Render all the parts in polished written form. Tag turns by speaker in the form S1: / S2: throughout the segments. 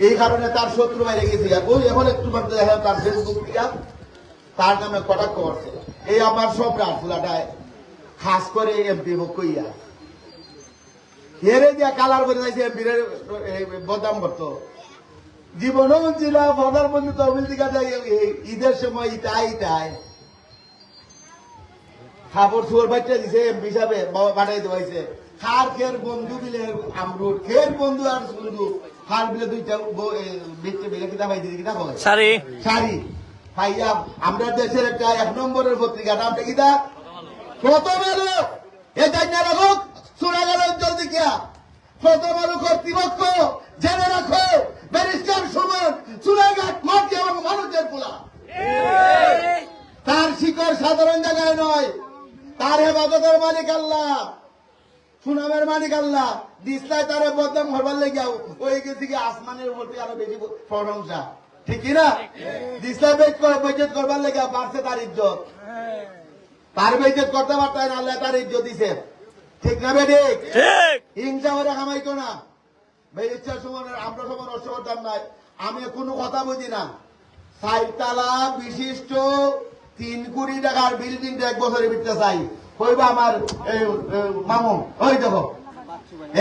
S1: এই কারণে তার শত্রু বাইরে গেছে ওই এখন একটু দেখা তার ফেসবুক তার নামে কটাক্ষ করছে। এই আমার সব রাজুলাটায় খাস করে এমপি কইয়া হেরে দিয়া কালার করে যাইছে এমপির বদনাম করতো। জীবনও ছিল প্রধানমন্ত্রী তহবিল দিকা যায় ঈদের সময় ইটাই খাবার সুয়ার বাচ্চা দিছে এমপি হিসাবে পাঠাই দেওয়াইছে। খার খের বন্ধু বিলে আমরুট খের বন্ধু আর বন্ধু খার বিলে দুইটা বিলে কিতা পাই দিদি কিতা বলে শাড়ি ভাইয়া আমরা দেশের একটা 1 নম্বরের পত্রিকা নামটা কিতা প্রথম আলো। এই জানা রাখো শোনা গেল জলদি কিয়া প্রথম আলো কর্তৃপক্ষ জেনে রাখো ব্যারিস্টার সুমন চুলাঘাট মাটি এবং মানুষের পোলা। তার শিকড় সাধারণ জায়গায় নয়, তার হেফাজতের মালিক আল্লাহ, সুনামের মালিক আল্লাহ। দিসলায় তারে বদনাম হবার লেগে ওই গেছে কি আসমানের উপর আরো বেশি প্রশংসা, ঠিক কিনা? দিসলায় বেজত করবার লেগে বাড়ছে তার ইজ্জত, তার বেজত করতে পারতেন আল্লাহ তার ইজ্জত দিছে, ঠিক না বেঠিক? হিংসা করে কামাইতো না ব্যারিস্টার সুমনের। আমরা সবার অসুবিধার নাই, আমি কোনো কথা বুঝি না। 4 তলা বিশিষ্ট 3 কোটি টাকার বিল্ডিংটা 1 বছরের ভিতরে চাই হইবা আমার মামু। ওই দেখো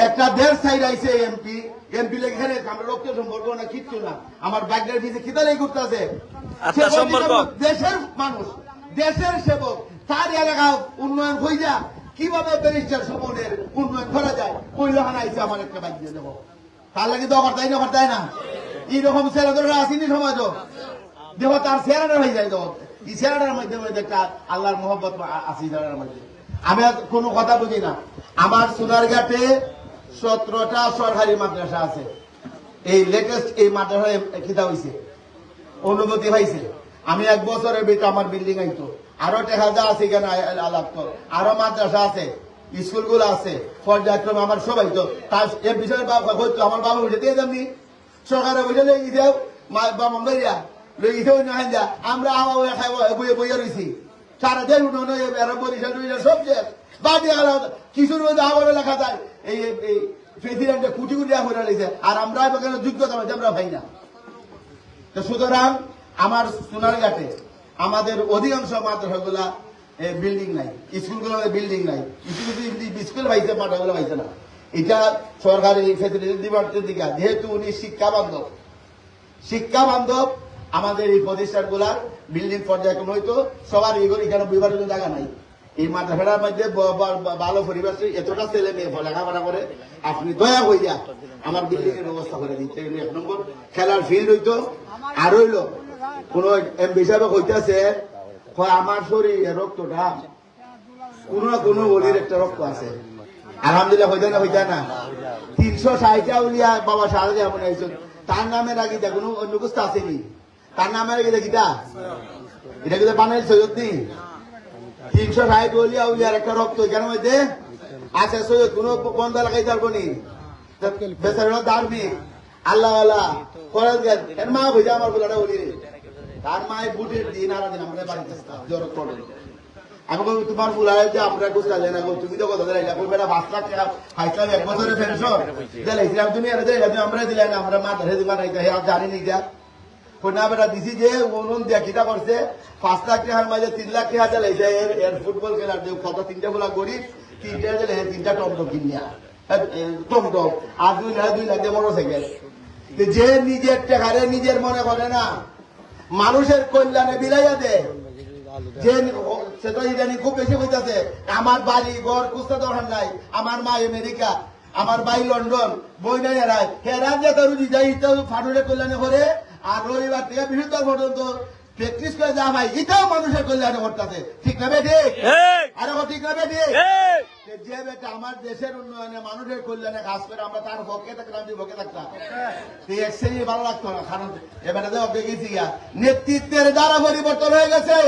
S1: একটা 1.5 সাইড আইছে এমপি এখানে আমরা রক্ত সম্পর্ক না কিচ্ছু না, আমার ব্যাগের ভিতরে খিদালাই করতেছে। দেশের মানুষ, দেশের সেবক, তার এলাকা উন্নয়ন হয়ে যা কিভাবে ব্যারিস্টার সুমনের উন্নয়ন করা যায় কইলে হানাইছে আমার একটা ব্যাগ দিয়ে দেবো। তার লাগে তো করতাই না এইরকম ছেলেরা আসেনি সমাজ দেখো তার চেহারাটা হয়ে যায়। দেখো এই চেহারাটার মধ্যে একটা আল্লাহর মোহব্বত আছে চেহারার মধ্যে। আমি কোনো কথা বুঝি না। আমার সোনারঘাটে 17টা সরকারি মাদ্রাসা আছে। এই লেটেস্ট এই মাদ্রাসায় খিদা হয়েছে, অনুমতি পাইছে। আমি 1 বছরের ভিতরে আমার বিল্ডিং আইতো, আরো টেকাজা আছে এখানে আলাপ, আরো মাদ্রাসা আছে, স্কুলগুলো আছে পর্যায়ক্রমে আমার সবাই তো তার এর বিষয়ে হইতো। আমার বাবা উঠে দিয়ে যাবনি সরকারে বুঝে লেগে গেছে বাবা লইয়া লইতেও না যা আমরা বইয়ে বইয়ে রয়েছি সারা দেশ উঠোন বরিশাল সব শেষ বাদি কিছুর মধ্যে আবার লেখা যায় এই প্রেসিডেন্টে কুটি কুটি করে রয়েছে আর আমরা এখানে যোগ্যতা আমরা ভাই না। তো সুতরাং আমার সোনারঘাটে আমাদের অধিকাংশ মাদ্রাসাগুলা বিল্ডিং নাই, স্কুলগুলো বিল্ডিং নাই, স্কুল পাইছে মাদ্রাসাগুলো পাইছে না। এটা সরকারি ফেসিলিটি ডিপার্টমেন্টের দিকে যেহেতু উনি শিক্ষা বান্ধব আমাদের এই প্রতিষ্ঠানগুলার বিল্ডিং পর্যায়ক্রম হইতো সবার এখানে বিভাগের জায়গা নাই। এই মাদ্রাসার মধ্যে ভালো পরিবেশ এতটা ছেলে মেয়ে লেখাপড়া করে আপনি দয়া হইয়া আমার বিল্ডিং এর ব্যবস্থা করে দিতে। 1 নম্বর খেলার ফিল্ড হইতো। আর হইল কোন এমপি হিসাবে হইতেছে আমার শরীর রক্তটা কোন না কোন বলির একটা রক্ত আছে আলহামদুলিল্লাহ। হইতে না 360টা উলিয়া বাবা সাহায্য এমন আইসন তার নামের আগে কোনো অন্য কিছু আসেনি। তার নামের আগে কিটা এটা কিন্তু বানাই সৈয়দ নি 360 উলিয়া উলিয়ার একটা রক্ত এখানে মধ্যে আছে। সৈয়দ কোনো বন্ধ লাগাই পারবো নি বেচারা ধার্মিক আল্লাহ আল্লাহ করে এর মা বুঝে আমার বলাটা বলি রে তার মায়ের বুটের দিন আর দিন আমরা বাড়িতে জ্বর করে আমি বলবো তোমার ফুলায় যে আমরা গুছলা না গো তুমি তো কথা দিলাইলা বেটা 5 লাখ টাকা পাইছিলাম 1 বছরের পেনশন দিলাইছিলাম তুমি আর দিলাইলা তুমি আমরা দিলাই না আমরা মাদ্রাসা দিবা নাই তাই জানি নি যা কোনা বেটা দিছি যে অনুন দেখিটা করছে 5 লাখ টাকার মাঝে 3 লাখ টাকা দিলাইছে এর ফুটবল খেলার যে কত 3টা ফুলা গরিব 3টা দিলে 3টা টমটম কিনিয়া টমটম আর 2 লাখ দিয়ে মোটরসাইকেল। যে নিজের টাকারে নিজের মনে করে না মানুষের কল্যাণে বিলাইয়া দেয় যে সেটা ইদানি খুব বেশি হইতেছে। আমার বাড়ি ঘর খুঁজতে দরকার নাই, আমার মা আমেরিকা, আমার ভাই লন্ডন, বই নাই হেরা যে রুজি যাই ফাটুরে কল্যাণে করে আর রবিবার থেকে বৃহস্পতিবার পর্যন্ত প্র্যাকটিস করে যা ভাই এটাও মানুষের কল্যাণে করতেছে, ঠিক না বেঠি? আরে ঠিক না বেঠি? যে বেটা আমার দেশের উন্নয়নে মানুষের কল্যাণে কাজ করে আমরা তার পক্ষে থাকলাম যে পক্ষে থাকতাম ভালো লাগতো না। কারণ এবারে গেছি নেতৃত্বের দ্বারা পরিবর্তন হয়ে গেছে।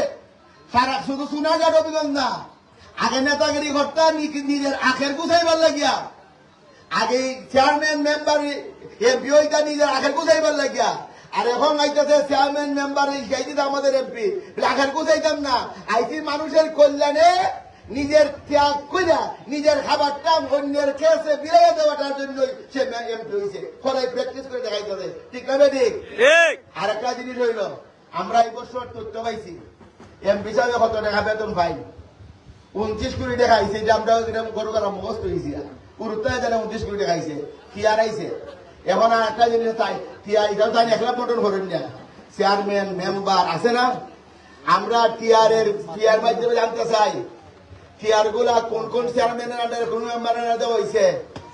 S1: সারা শুধু সোনারঘাট অভিযান না, আগে নেতাগিরি করতে নিজের আখের গুছাইবার লাগিয়া, আগে চেয়ারম্যান মেম্বার এমপি ওইটা নিজের আখের গুছাইবার লাগিয়া, আর এখন আইতেছে চেয়ারম্যান মেম্বার আমাদের এমপি আখের গুছাইতাম না, আইসি মানুষের কল্যাণে নিজের ত্যাগ কইরা নিজের খাবারটা অন্যের খেয়েছে বিলাইয়া দেওয়াটার জন্য সে এমপি হয়েছে ফলে প্র্যাকটিস করে দেখাইতে হবে ঠিক না ঠিক আর একটা জিনিস হইল আমরা এই বছর তথ্য পাইছি এমপি সাহেব কত টাকা বেতন পাই 29 কোটি টাকা আইছে যে আমরা গরু করা মুখস্থ হয়েছি গুরুত্ব জানে 29 কোটি টাকা আইছে কি আর আইছে এখন আর একটা জিনিস চাই এটাও চাই একলা পটন করেন না চেয়ারম্যান মেম্বার আছে না আমরা টিআর মাধ্যমে জানতে চাই টিআর গুলা কোন কোন চেয়ারম্যানের আন্ডারে কোন মেম্বারের দেওয়া হয়েছে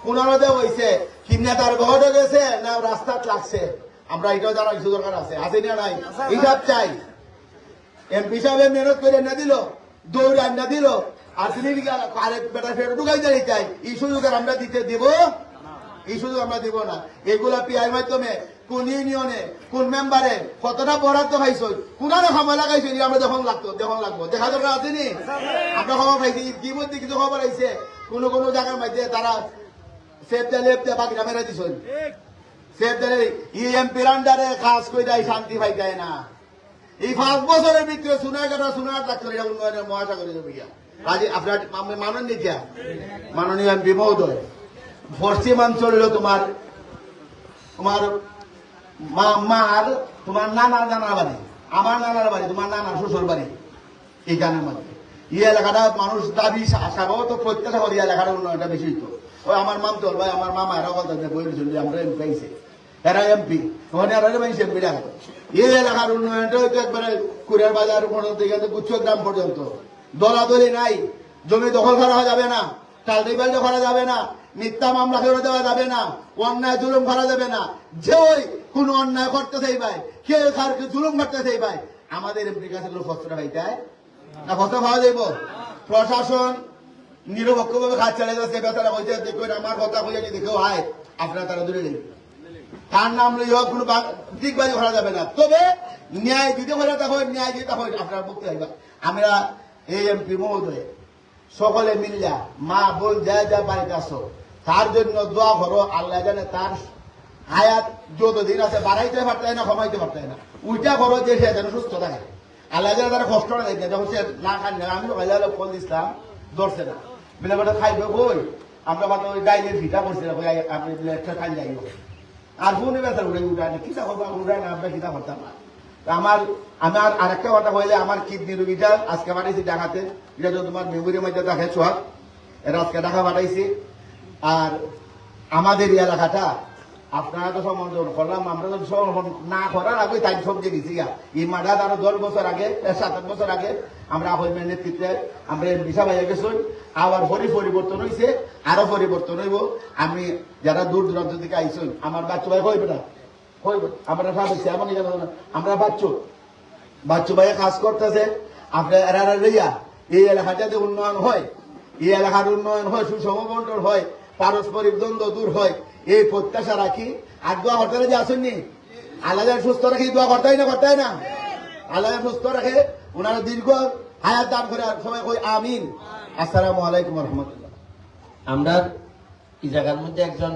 S1: কোন দেওয়া হয়েছে কি নেতার ঘরে গেছে না রাস্তাত লাগছে আমরা এটাও জানার কিছু দরকার আছে না নাই হিসাব চাই এমপি সাহেব মেহনত করে না দিল দৌড় আন্না দিল আর আরেক বেটা ফেরত ঢুকাই দিতে চাই এই সুযোগ আমরা দিতে দিব এই সুযোগ আমরা দিব না এগুলা পিআই মাধ্যমে কোন ইউনিয়নে কোন মেম্বারে কতটা বরাদ্দ পাইছো কোনারে সময় লাগাইছো আমরা যখন লাগবো দেখা দরকার আছে নি আমরা খবর পাইছি ইতিমধ্যে কিছু খবর আইছে কোন কোন জায়গার মধ্যে তারা সেফ লেফটে বাকি মেরা দিছ সেফ এমপির আন্ডারে কাজ করে দেয় শান্তি পাই যায় না এই 5 বছরের ভিতরে সোনার ডাক্তার উন্নয়নের মহাসাগরে যাবে কাজে আপনার মানন নিতিয়া মাননীয় এমপি মহোদয় পশ্চিমাঞ্চল হলো তোমার মার তোমার নানার বাড়ি আমার নানার বাড়ি তোমার নানার শ্বশুর বাড়ি এই গানের মধ্যে এলাকাটা মানুষ দাবি স্বভাবত প্রত্যাশা করি এলাকার উন্নয়নটা বেশি হইতো ওই আমার মামতল ভাই আমার মামা এরা কথা বই আমরা এমপি পাইছে এরা এমপি ওখানে আর এমপি ডাকা এই এলাকার উন্নয়নটা হয়তো একবারে কুড়িয়ার বাজার থেকে গুচ্ছ গ্রাম পর্যন্ত দলাদলি নাই জমি দখল করা যাবে না টালটিবাল্টি করা যাবে না মিথ্যা মামলা করে দেওয়া যাবে না অন্যায় জুলুম করা যাবে না যে ওই কোন অন্যায় করতে চাই ভাই কে কারকে জুলুম করতে চাই ভাই আমাদের এমপির কাছে কোনো ফসলটা পাইতায় না ফসল পাওয়া যাইব প্রশাসন নিরপেক্ষভাবে কাজ চালিয়ে যাচ্ছে বেচারা হইতে দেখবেন আমার কথা হয়ে যদি কেউ হয় আপনারা তারা দূরে নেই তার নাম লইয়া কোনো দিকবাজি করা যাবে না তবে ন্যায় দিতে হলে তা হয় ন্যায় দিতে হয় আপনারা মুক্তি হইবা আমরা এই এমপি মহোদয় সকলে মিল্লা মা বোন যা বাড়িতে আসো তার জন্য দোয়া করো আল্লাহ জানে তার হায়াত যতদিন আছে বাড়াইতে পারতে না কমাইতে পারতে না উইটা করো যে সে যেন সুস্থ থাকে আল্লাহ জানে তারা কষ্ট না দেখে যখন সে না খান না আমি তো ফল দিচ্ছিলাম ধরছে না বিনা বেটা খাইবে কই আমরা মানে ওই ডাইনের ভিটা করছিলাম আপনি একটা খাই যাইব আর বোনে বেতার উড়ে উড়ায় না কিতা করবো উড়ায় না আমরা কিতা করতাম না আমার আরেকটা কথা বললে আমার কিডনি রোগীটা আজকে পাঠাইছি ঢাকাতে এটা তো তোমার মেমোরির মধ্যে দেখে সোহাগ এটা আজকে ঢাকা পাঠাইছি আর আমাদের এই এলাকাটা আপনারা তো সমর্থন করলাম আমরা তো সমর্থন না করার আগে তাই সবজি দিচ্ছি এই মাঠা আরো 10 বছর আগে 7-8 বছর আগে আমরা আহমের নেতৃত্বে আমরা বিষা ভাইয়া গেছি আবার পরিবর্তন হয়েছে আরো পরিবর্তন হইব আমি যারা দূর দূরান্ত থেকে আইসুন আমার বাচ্চা ভাই হইবে না আমরা ভাবছি এমন আমরা বাচ্চু ভাইয়া কাজ করতেছে আপনার এরা লইয়া এই এলাকাটাতে উন্নয়ন হয় এই এলাকার উন্নয়ন হয় সুষম বন্টন হয় পারস্পরিক দ্বন্দ্ব দূর হয় এই প্রত্যাশা রাখি আর দোয়া করতে যে আসেননি আল্লাহ সুস্থ রাখি দোয়া করতেই না আল্লাহ সুস্থ রাখে ওনারা দীর্ঘ হায়াত দান করে সবাই কই আমিন। আসসালামু আলাইকুম রহমতুল্লাহ।
S2: আমরা এই জায়গার মধ্যে একজন